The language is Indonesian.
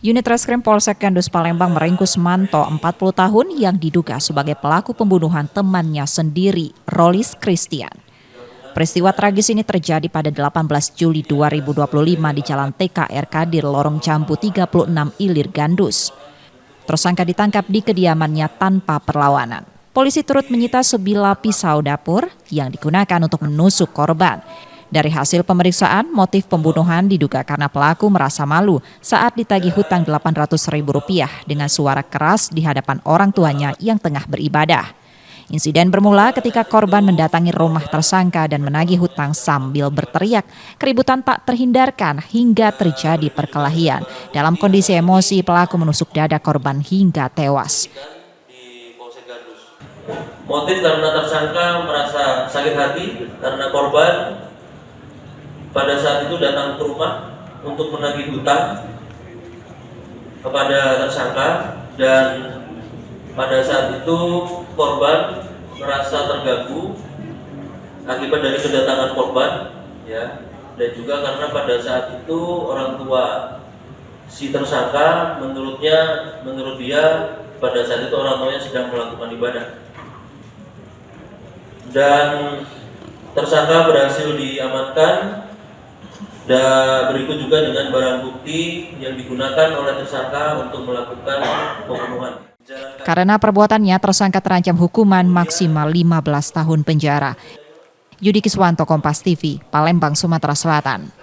Unit Reskrim Polsek Gandus Palembang meringkus Manto, 40 tahun, yang diduga sebagai pelaku pembunuhan temannya sendiri, Rolis Christian. Peristiwa tragis ini terjadi pada 18 Juli 2025 di Jalan TKR Kadir, Lorong Jambu 36 Ilir, Gandus. Tersangka ditangkap di kediamannya tanpa perlawanan. Polisi turut menyita sebilah pisau dapur yang digunakan untuk menusuk korban. Dari hasil pemeriksaan, motif pembunuhan diduga karena pelaku merasa malu saat ditagih hutang Rp800.000 dengan suara keras di hadapan orang tuanya yang tengah beribadah. Insiden bermula ketika korban mendatangi rumah tersangka dan menagih hutang sambil berteriak. Keributan tak terhindarkan hingga terjadi perkelahian. Dalam kondisi emosi, pelaku menusuk dada korban hingga tewas. Motif karena tersangka merasa sakit hati karena korban pada saat itu datang ke rumah untuk menagih hutang kepada tersangka, dan pada saat itu korban merasa terganggu akibat dari kedatangan korban, ya, dan juga karena pada saat itu orang tua si tersangka menurut dia pada saat itu orang tuanya sedang melakukan ibadah, dan tersangka berhasil diamankan. Dan berikut juga dengan barang bukti yang digunakan oleh tersangka untuk melakukan pembunuhan. Karena perbuatannya, tersangka terancam hukuman maksimal 15 tahun penjara. Yudi Kiswanto, Kompas TV, Palembang, Sumatera Selatan.